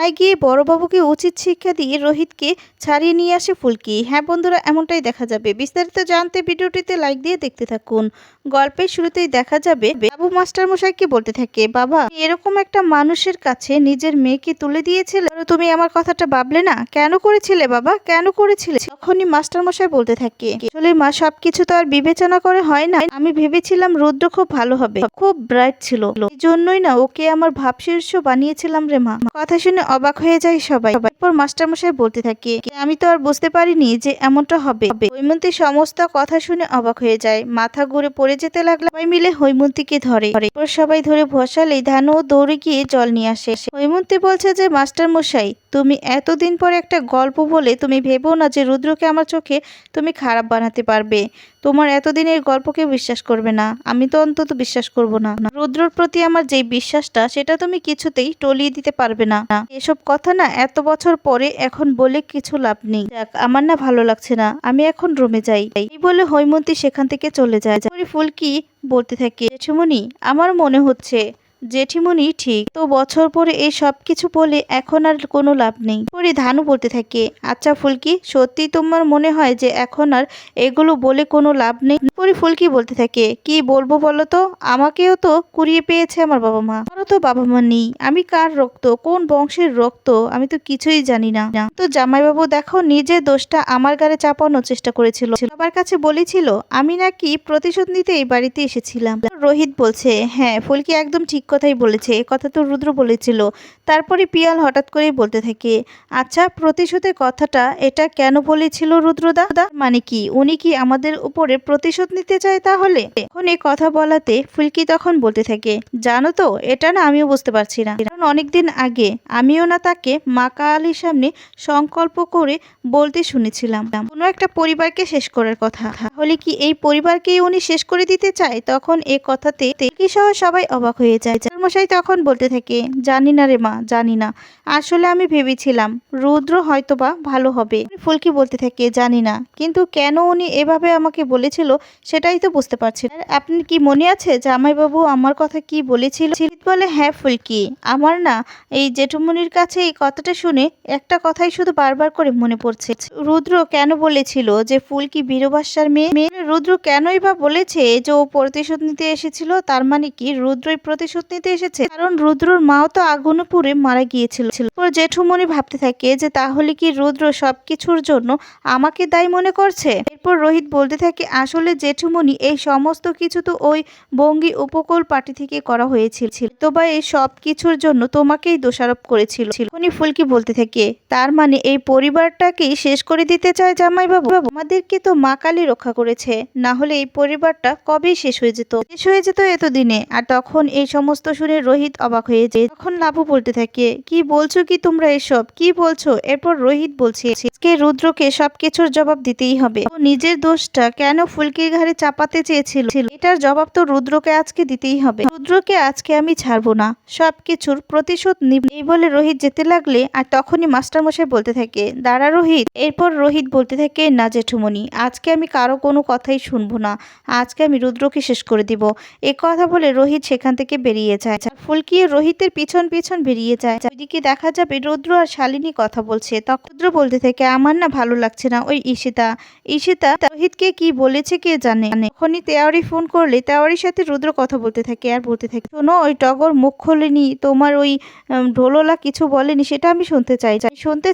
থানায় গিয়ে বড়বাবুকে উচিত শিক্ষা দিয়ে রোহিতকে ছাড়িয়ে নিয়ে আসে ফুলকি। হ্যাঁ বন্ধুরা, এমনটাই দেখা যাবে। বিস্তারিত জানতে ভিডিওটিতে লাইক দিয়ে দেখতে থাকুন। গল্পের শুরুতেই দেখা যাবে বাবু মাস্টারমশাইকে বলতে থাকে, বাবা এরকম একটা মানুষের কাছে নিজের মেয়েকে তুলে দিয়েছিলে, তুমি আমার কথাটা ভাবলে না? কেন করেছিলে বাবা, কেন করেছিলে? তখনই মাস্টারমশাই বলতে থাকে, আসলে মা সবকিছু তো আর বিবেচনা করে হয় না। আমি ভেবেছিলাম রুদ্র খুব ভালো হবে, খুব ব্রাইট ছিল, এই জন্যই না ওকে আমার ভাবশীর্ষ বানিয়েছিলাম রে মা। কথা শুনে অবাক হয়ে যায় সবাই। এরপর মাস্টারমশাই বলতে থাকে, আমি তো আর বুঝতে পারিনি যে এমনটা হবে। হৈমন্তী সমস্ত কথা শুনে অবাক হয়ে যায়, মাথা ঘুরে পড়ে যেতে লাগলো। সবাই মিলে হৈমন্তীকে ধরে। এরপর সবাই ধরে বসালে ধানু দৌড়ে গিয়ে জল নিয়ে আসে। হৈমন্তী বলছে যে মাস্টারমশাই, তুমি এতদিন পরে একটা গল্প বলে তুমি ভেবো না যে রুদ্রকে আমার চোখে তুমি খারাপ বানাতে পারবে। তোমার এতদিনের গল্পকে বিশ্বাস করবে না, আমি তো অন্তত বিশ্বাস করব না। রুদ্রর প্রতি আমার যে বিশ্বাসটা, সেটা তুমি কিছুতেই টলিয়ে দিতে পারবে না। এসব কথা না এত বছর পরে এখন বলে কিছু লাভ নেই। যাক, আমার না ভালো লাগছে না, আমি এখন রুমে যাই। এই বলে হৈমন্তী সেখান থেকে চলে যায়। ফুলকি বলতে থাকে, জেঠিমণি আমার মনে হচ্ছে জেঠিমণি ঠিক তো বছর পরে এই সব কিছু বলে এখন আর কোনো লাভ নেই। পরে ধানু বলতে থাকে, আচ্ছা ফুলকি, সত্যি তোমার মনে হয় যে এখন আর এগুলো বলে কোনো লাভ নেই? পরে ফুলকি বলতে থাকে, কি বলবো বলো তো, আমাকেও তো কুড়িয়ে পেয়েছে আমার বাবা মা, আমারও তো বাবা মা নেই, আমি কার রক্ত, কোন বংশের রক্ত আমি তো কিছুই জানি না। তো জামাইবাবু দেখো, নিজের দোষটা আমার গায়ে চাপানোর চেষ্টা করেছিল, সবার কাছে বলেছিল আমি নাকি প্রতিশোধ নিতে এই বাড়িতে এসেছিলাম। রোহিত বলছে, হ্যাঁ ফুলকি একদম ঠিক কথাই বলেছে, এ কথা তো রুদ্র বলেছিল। তারপরে পিয়াল হঠাৎ করেই বলতে থাকে, আচ্ছা প্রতিশোধের কথাটা এটা কেন বলেছিল রুদ্রদা? মানে কি উনি কি আমাদের উপরে প্রতিশোধ নিতে চায় তাহলে? এখন এই কথা বলাতে ফুলকি তখন বলতে থাকে, জানো তো এটা না আমিও বুঝতে পারছি না, কারণ অনেকদিন আগে আমিও না তাকে মা কালীর সামনে সংকল্প করে বলতে শুনেছিলাম কোনো একটা পরিবারকে শেষ করার কথা। তাহলে কি এই পরিবারকেই উনি শেষ করে দিতে চায়? তখন এ কথাতে ফুলকি সহ সবাই অবাক হয়ে যায়। মশাই তখন বলতে থাকে, জানি না রে মা, জানি না, আসলে আমি ভেবেছিলাম রুদ্র হয়তোবা ভালো হবে। ফুলকি বলতে থাকে, জানি না, কিন্তু কেন উনি এভাবে আমাকে বলেছিল সেটাই তো বুঝতে পারছি না। আপনি কি মনে আছে জামাইবাবু আমার কথা কি বলেছিল? বলে, হ্যাঁ ফুলকি, আমার না এই জেঠুমনির কাছে এই কথাটা শুনে একটা কথাই শুধু বারবার করে মনে পড়ছে। রুদ্র কেন বলেছিল যে ফুলকি বীরবাসার মেয়ে? রুদ্র কেনই বা বলেছে যে ও প্রতিশোধ নিতে এসেছিল? তার মানে কি রুদ্রই প্রতিশোধ নিতে এসেছে? কারণ রুদ্রর মাও তো আগুনে পুড়ে মারা গিয়েছিল। জেঠুমনি ভাবতে থাকে যে তাহলে কি রুদ্র সবকিছুর জন্য আমাকে দায়ী মনে করছে? এরপর রোহিত বলতে থাকে, আসলে জেঠুমনি এই সমস্ত কিছু তো ওই বঙ্গী উপকূল পার্টি থেকে করা হয়েছিল, তো বা এই সব কিছুর জন্য তোমাকেই দোষারোপ করেছিল। উনি ফুলকি বলতে থাকে, তার মানে এই পরিবারটাকেই শেষ করে দিতে চায় জামাইবাবু? আমাদেরকে তো মা কালী রক্ষা করেছে, না হলে এই পরিবারটা কবেই শেষ হয়ে যেত এতদিনে। আর তখন এই সমস্ত শুনে রোহিত অবাক হয়ে যায়। তখন লাভু বলতে থাকে, কি বলছো কি তোমরা এসব, কি বলছো? এরপর রোহিত বলছে, আজকে রুদ্রকে সবকিছুর জবাব দিতেই হবে। ও নিজের দোষটা কেন ফুলকির ঘাড়ে চাপাতে চেয়েছিল, এটার জবাব তো রুদ্রকে আজকে দিতেই হবে। রুদ্রকে আজকে আমি ছাড়বো না, সবকিছুর প্রতিশোধ নিব। এই বলে রোহিত যেতে লাগলে আর তখনই মাস্টারমশাই বলতে থাকে, দাঁড়া রোহিত। এরপর রোহিত বলতে থাকে, না জেঠুমনি, আজকে আমি কারো কোনো কথাই শুনবো না, আজকে আমি রুদ্রকে শেষ করে দিব। এ কথা বলে রোহিত সেখান থেকে বেরিয়ে যায়। ফুলকি রোহিতের পিছন পিছন বেরিয়ে যায়। ওইদিকে দেখা যাবে রুদ্র আর শালিনী কথা বলছে। তখন রুদ্র বলতে থাকে, আমার না ভালো লাগছে না, ওই ঈশিতা রোহিতকে কি বলেছে কে জানে। তখনই তেওয়ারি ফোন করলে তেওয়ারির সাথে রুদ্র কথা বলতে থাকে আর বলতে থাকে, শোনো, ওই টগর মুখ খোলেনি, তোমার ওই ঢোললা কিছু বলেনি, সেটা আমি শুনতে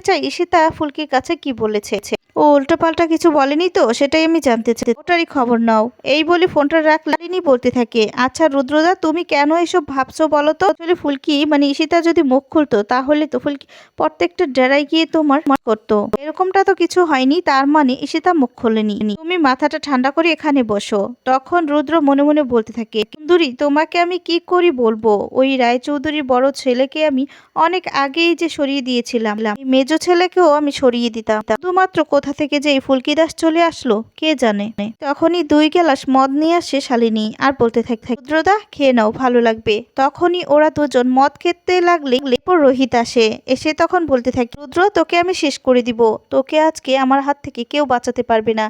চাই ঈশিতা ফুলকির কাছে কি বলেছে। ও উল্টোপাল্টা কিছু বলেনি তো? সেটাই আমি জানতে চাই, ওটারই খবর নাও। এই বলে ফোনটা রাখলানি বলতে থাকে, আচ্ছা রুদ্রদা, তুমি কেন এসব ভাবছো বলো তো? আসলে ফুলকি মানে ঈশিতা যদি মুখ খুলতো তাহলে তো ফুলকি প্রত্যেকটা ডেরায় গিয়ে তোমার করতো। এরকমটা তো কিছু হয়নি, তার মানে ঈশিতা মুখ খোলেনি। তুমি মাথাটা ঠান্ডা করে এখানে বসো। তখন রুদ্র মনে মনে বলতে থাকে, সুন্দরী, তোমাকে আমি কি করি বলবো? ওই রায়চৌধুরীর বড় ছেলেকে আমি অনেক আগেই যে সরিয়ে দিয়েছিলাম, মেজ ছেলেকেও আমি সরিয়ে দিতাম, শুধুমাত্র কোথা থেকে যে এই ফুলকি দাস চলে আসলো কে জানে। তখনই 2 গ্লাস মদ নিয়ে আসে শালিনী আর বলতে থাকে, রুদ্রদা খেয়ে নাও, ভালো লাগবে। তখনই ওরা দুজন মদ খেতে লাগলে রোহিত এসে তখন বলতে থাকে, রুদ্র, তোকে আমি শেষ করে দিব, তোকে আজকে আমার হাত থেকে কেউ বাঁচাতে পারবে না।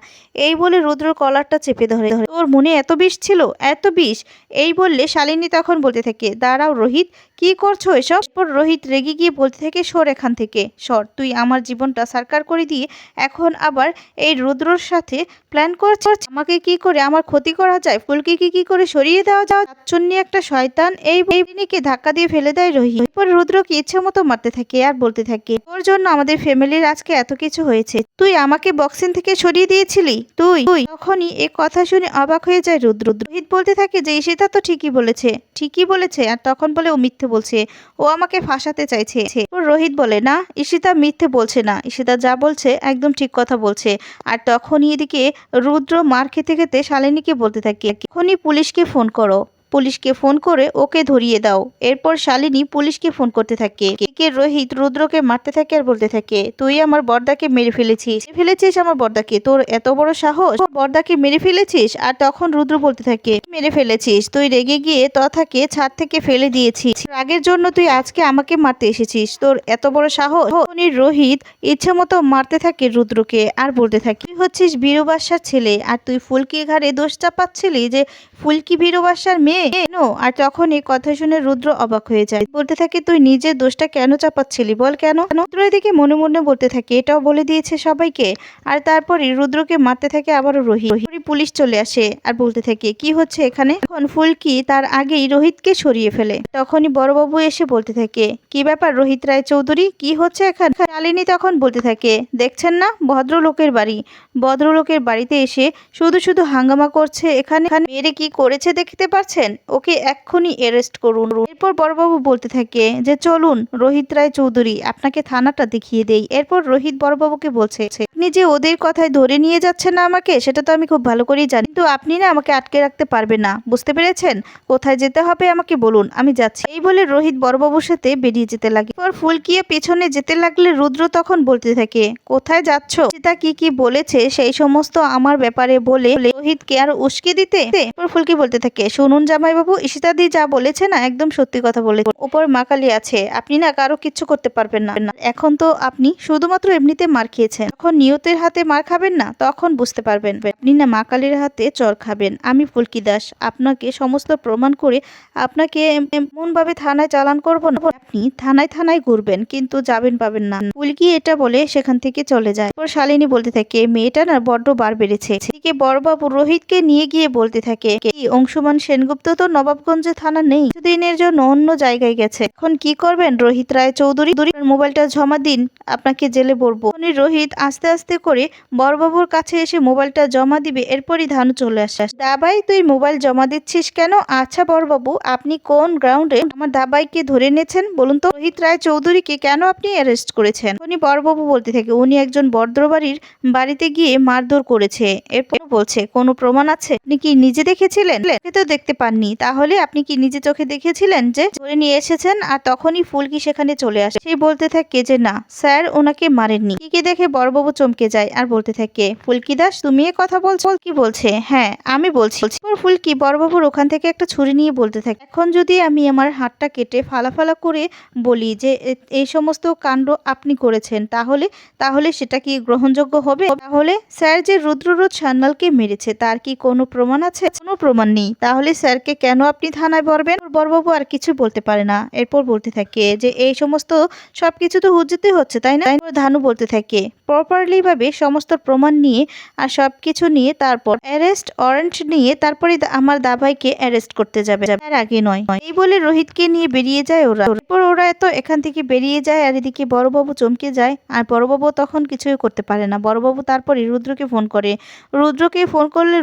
এই বলে রুদ্রর কলারটা চেপে ধরে। তোর মনে এত বিষ ছিল, এত বিষ? এই বললে শালিনী তখন বলতে থাকে, দাঁড়াও রোহিত, কি করছো এসব? এরপর রোহিত রেগে গিয়ে বলতে থাকে, সর এখান থেকে, সর, তুই আমার জীবনটা সারকার করে দিয়ে এখন আবার এই রুদ্রর সাথে প্ল্যান করছিস আমাকে কি করে আমার ক্ষতি করা যায়, ফুলকিকে কি করে সরিয়ে দেওয়া যায়। চাচ্চন্নি একটা শয়তান, এই বইনিকে ধাক্কা দিয়ে ফেলে দেয় রোহিত। এরপর রুদ্রকে ইচ্ছে মতো মারতে থাকে আর বলতে থাকে, তোর জন্য আমাদের ফ্যামিলির আজকে এত কিছু হয়েছে, তুই আমাকে বক্সিং থেকে সরিয়ে দিয়েছিলি তুই তুই তখনই এই কথা শুনে অবাক হয়ে যায় রুদ্র। রোহিত বলতে থাকে যে ঈশিতা তো ঠিকই বলেছে, আর তখন বলে ও মিথ্যে বলছে, ও আমাকে ফাঁসাতে চাইছে। রোহিত বলে, না, ঈশিতা মিথ্যে বলছে না, ঈশিতা যা বলছে একদম ঠিক কথা বলছে। আর তখনই এদিকে রুদ্র মার খেতে খেতে শালিনীকে বলতে থাকে, এখনই পুলিশকে ফোন করে ওকে ধরিয়ে দাও। এরপর শালিনী পুলিশকে ফোন করতে থাকে। এদিকে রোহিত রুদ্রকে মারতে থাকে আর বলতে থাকে, তুই আমার বর্দাকে মেরে ফেলেছিস আমার বর্দাকে, তোর এত বড় সাহস, বর্দাকে মেরে ফেলেছিস। আর তখন রুদ্র বলতে থাকে, মেরে ফেলেছিস, তুই রেগে গিয়ে তথাকে ছাদ থেকে ফেলে দিয়েছিস, রাগের জন্য তুই আজকে আমাকে মারতে এসেছিস, তোর এত বড় সাহস। রোহিত ইচ্ছে মতো মারতে থাকে রুদ্রকে আর বলতে থাকে, তুই হচ্ছিস বীরু বাদশার ছেলে, আর তুই ফুলকির ঘাড়ে দোষ চাপাচ্ছিলি যে ফুলকি বীরু বাদশার মেয়ে। আর তখন এই কথা শুনে রুদ্র অবাক হয়ে যায়, বলতে থাকে, তুই নিজের দোষটা কেন চাপাচ্ছিলি, বল কেন। রুদ্র এদিকে মনে মনে বলতে থাকে, এটাও বলে দিয়েছে সবাইকে। আর তারপরে রুদ্রকে মারতে থাকে আবারও রোহিত। পুলিশ চলে আসে আর বলতে থাকে, কি হচ্ছে এখানে। এখন ফুলকি তার আগেই রোহিতকে সরিয়ে ফেলে। তখনই বড়বাবু এসে বলতে থাকে, কি ব্যাপার রোহিত রায় চৌধুরী, কি হচ্ছে এখানে। শালিনী তখন বলতে থাকে, দেখছেন না ভদ্রলোকের বাড়িতে এসে শুধু শুধু হাঙ্গামা করছে, এখানে মেয়েরে কি করেছে দেখতে পাচ্ছেন, ওকে এক্ষুনি অ্যারেস্ট করুন। এরপর বড়বাবু বলতে থাকে যে, চলুন রোহিত রায় চৌধুরী, আপনাকে থানাটা দেখিয়ে দেই। এরপর রোহিত বড়বাবুকে বলছে, আপনি যে ওদের কথায় ধরে নিয়ে যাচ্ছেন না আমাকে, সেটা তো আমি খুব ভালো করেই জানি, কিন্তু আপনি না আমাকে আটকে রাখতে পারবেন না, বুঝতে পেরেছেন, কোথায় যেতে হবে আমাকে বলুন, আমি যাচ্ছি। এই বলে রোহিত বড়বাবুর সাথে বেরিয়ে যেতে লাগে। এরপর ফুলকিয়ে পেছনে যেতে লাগলে রুদ্র তখন বলতে থাকে, কোথায় যাচ্ছ, সেটা কি বলেছে সেই সমস্ত আমার ব্যাপারে বলে রোহিতকে আর উস্কে দিতে। এরপর ফুলকি বলতে থাকে, শুনুন জামাইবাবু, ঈশিতাদি যা বলেছে না একদম সত্যি কথা বলেছে, ওপর মা কালী আছে, আপনি না কারো কিচ্ছু করতে পারবেন না। এখন তো আপনি শুধুমাত্র এমনিতে মার খেয়েছেন, যখন নিয়তের হাতে মার খাবেন না তখন বুঝতে পারবেন আপনি না মা কালীর হাতে চর খাবেন। আমি ফুলকি দাস আপনাকে সমস্ত প্রমাণ করে আপনাকে এমন ভাবে থানায় চালান করব না, আপনি থানায় ঘুরবেন কিন্তু যাবেন পাবেন না। ফুলকি এটা বলে সেখান থেকে চলে যায়। এরপর শালিনী বলতে থাকে, মেয়েটা না বড্ড বার বেড়েছে। এদিকে বড়বাবু রোহিতকে নিয়ে গিয়ে বলতে থাকে, কি অংশুমান সেনগুপ্ত তো নবাবগঞ্জে থানা নেই, কিছুদিনের জন্য অন্য জায়গায় গেছে, এখন কি করবেন রোহিত রায় চৌধুরী, মোবাইলটা জমা দিন, আপনাকে জেলে পড়বো। রোহিত আস্তে আস্তে করে বড়বাবুর কাছে এসে মোবাইলটা জমা দিবে, এরপরই ধানু চলে আসে। দাবাই, তুই মোবাইল জমা দিচ্ছিস কেন? আচ্ছা বড়বাবু, আপনি কোন গ্রাউন্ডে আমার দাবাইকে ধরে এনেছেন বলুন তো, রোহিত রায় চৌধুরীকে কেন আপনি অ্যারেস্ট করেছেন? উনি বড়বাবু বলতে থাকে, উনি একজন বাড়িতে গিয়ে মারধর করেছে। এরপর বলছে, কোনো প্রমাণ আছে? আপনি কি নিজে দেখেছিলেন? তো দেখতে পাননি, তাহলে আপনি কি নিজে চোখে দেখেছিলেন যে ধরে নিয়ে এসেছেন? আর তখনই ফুলকি সেখানে চলে আসে। সে বলতে থাকে যে, না স্যার, ওনাকে মারেননি। কি দেখে বড়বাবু চমকে যায় আর বলতে থাকে, ফুলকি দাস, তুমি এ কথা বলছো? কি বলছে? হ্যাঁ আমি বলছি। ফুলকি বড়বাবুর ওখান থেকে একটা ছুরি নিয়ে বলতে থাকে, এখন যদি আমি আমার হাতটা কেটে ফালা করে বলি যে এই সমস্ত কাণ্ড আপনি করেছেন, তাহলে সেটা কি গ্রহণযোগ্য হবে? তাহলে স্যার যে রুদ্ররোজ সান্যালকে মেরেছে তার কি কোনো প্রমাণ আছে? কোনো প্রমাণ নেই, তাহলে স্যারকে কেন আপনি থানায় বলবেন? বড়বাবু আর কিছু বলতে পারে না। এরপর বলতে থাকে যে, এই সমস্ত সবকিছু তো হুজ্জতে হচ্ছে তাই না? ধানু বলতে থাকে, প্রপারলি ভাবে সমস্ত প্রমাণ নিয়ে আর সবকিছু নিয়ে তারপর অ্যারেস্ট ওয়ারেন্ট নিয়ে তারপরে আমার দাভাইকে অ্যারেস্ট করতে যাবে, তার আগে নয়। এই বলে রোহিতকে নিয়ে বেরিয়ে যায় ওরা। ওরা এত এখান থেকে বেরিয়ে যায় আর এদিকে বড়বাবু চমকে যায়, আর বড়বাবু তখন কিছুই করতে পারে না। বড়বাবু তারপরে রুদ্রকে ফোন করে।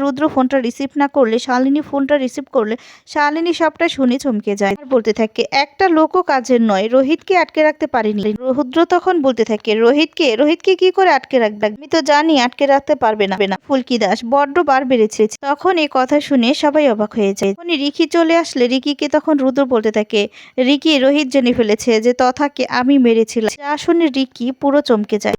রুদ্র ফোনটা রিসিভ না করলে শালিনী ফোনটা রিসিভ করলে শালিনী সবটা শুনে চমকে যায় আর বলতে থাকে, একটা লোকও কাজের নয়, রোহিতকে আটকে রাখতে পারিনি। রুদ্র তখন বলতে থাকে, রোহিতকে কি করে আটকে রাখবে? আমি তো জানি আটকে রাখতে পারবে না ফুলকি দাস, বড্ড বার বেড়েছে। তখন এই কথা শুনে সবাই অবাক হয়ে যায়। রিকি চলে আসলে রিকিকে তখন রুদ্র বলতে থাকে, রিকি, রোহিত জেনে ফেলেছে যে তথাকে আমি মেরেছিলাম। যা শুনে রিকি পুরো চমকে যায়।